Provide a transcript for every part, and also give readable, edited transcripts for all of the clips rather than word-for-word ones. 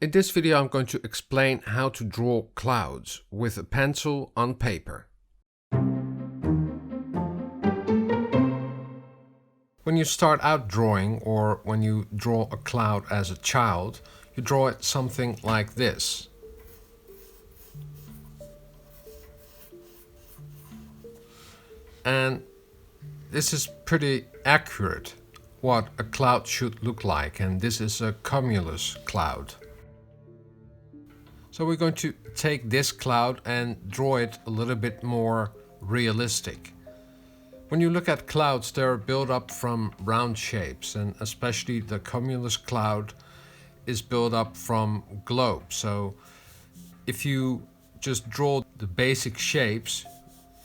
In this video I'm going to explain how to draw clouds with a pencil on paper. When you start out drawing, or when you draw a cloud as a child, you draw it something like this. And this is pretty accurate what a cloud should look like, and this is a cumulus cloud. So we're going to take this cloud and draw it a little bit more realistic. When you look at clouds, they're built up from round shapes, and especially the cumulus cloud is built up from globes. So if you just draw the basic shapes,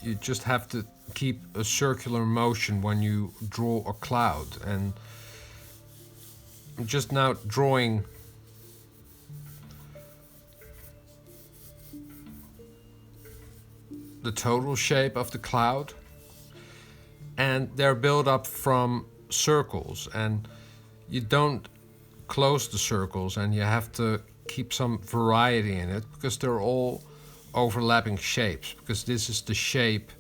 you just have to keep a circular motion when you draw a cloud. And I'm just now drawing the total shape of the cloud, and they're built up from circles, and you don't close the circles, and you have to keep some variety in it because they're all overlapping shapes, because this is the shape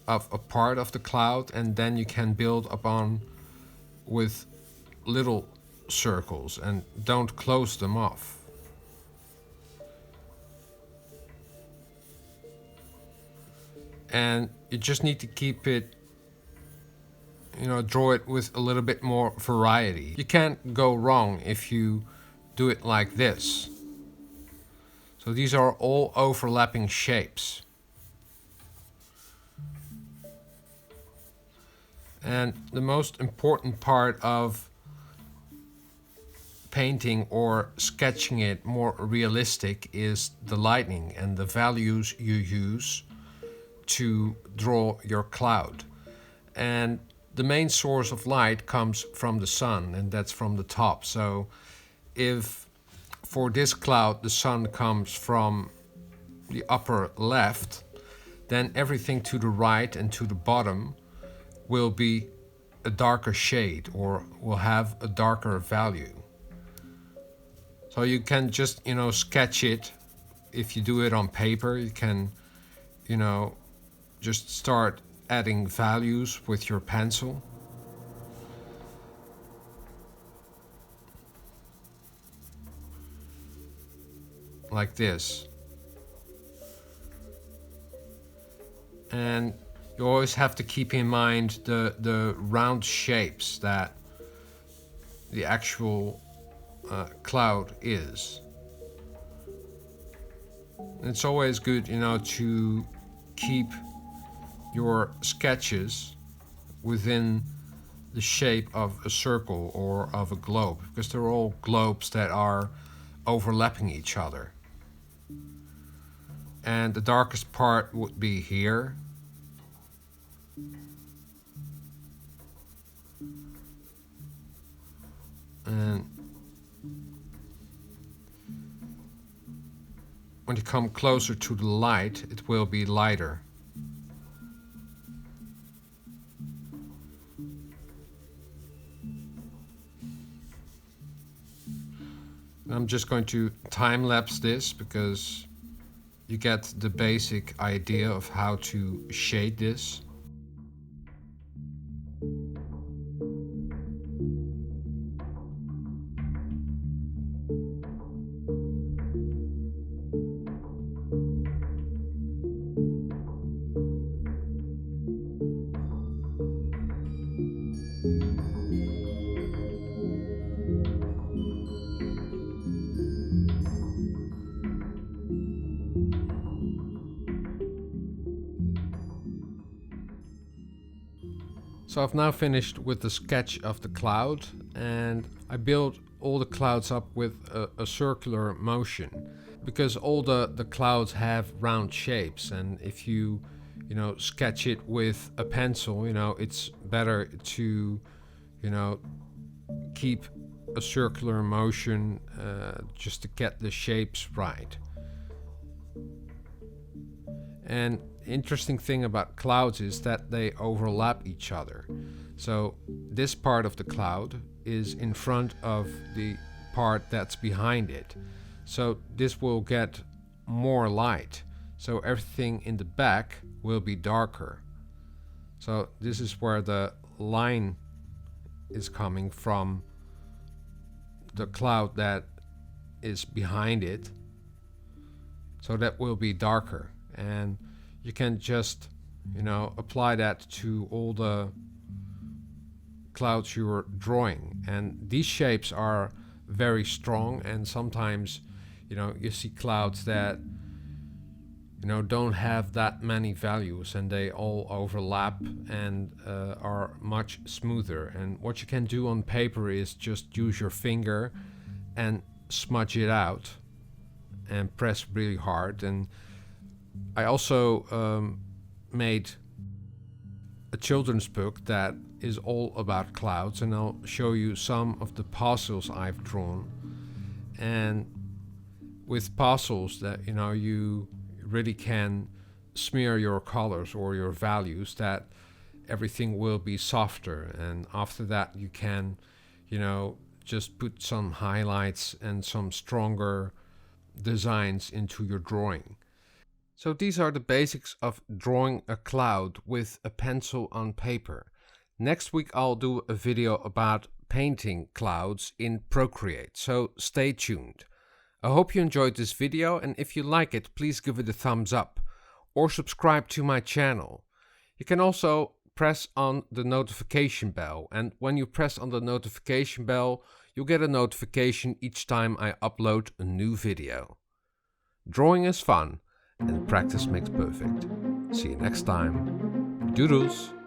of a part of the cloud, and then you can build upon with little circles and don't close them off. And you just need to keep it, draw it with a little bit more variety. You can't go wrong if you do it like this. So these are all overlapping shapes. And the most important part of painting or sketching it more realistic is the lighting and the values you use to draw your cloud. And the main source of light comes from the sun, and that's from the top. So if for this cloud the sun comes from the upper left, then everything to the right and to the bottom will be a darker shade, or will have a darker value. So you can just sketch it. If you do it on paper, you can just start adding values with your pencil. Like this. And you always have to keep in mind the round shapes that the actual cloud is. And it's always good, to keep your sketches within the shape of a circle or of a globe, because they're all globes that are overlapping each other. And the darkest part would be here. And when you come closer to the light, it will be lighter. I'm just going to time-lapse this because you get the basic idea of how to shade this. So I've now finished with the sketch of the cloud, and I built all the clouds up with a circular motion, because all the clouds have round shapes, and if you sketch it with a pencil, it's better to keep a circular motion just to get the shapes right. And interesting thing about clouds is that they overlap each other. So this part of the cloud is in front of the part that's behind it. So this will get more light. So everything in the back will be darker. So this is where the line is coming from, the cloud that is behind it. So that will be darker, and you can just, apply that to all the clouds you're drawing. And these shapes are very strong, and sometimes, you see clouds that, don't have that many values, and they all overlap and are much smoother. And what you can do on paper is just use your finger and smudge it out and press really hard. And I also made a children's book that is all about clouds, and I'll show you some of the puzzles I've drawn. And with puzzles that you really can smear your colors or your values, that everything will be softer, and after that you can just put some highlights and some stronger designs into your drawing. So these are the basics of drawing a cloud with a pencil on paper. Next week I'll do a video about painting clouds in Procreate, so stay tuned. I hope you enjoyed this video, and if you like it, please give it a thumbs up or subscribe to my channel. You can also press on the notification bell, and when you press on the notification bell, you'll get a notification each time I upload a new video. Drawing is fun, and practice makes perfect. See you next time. Doodles!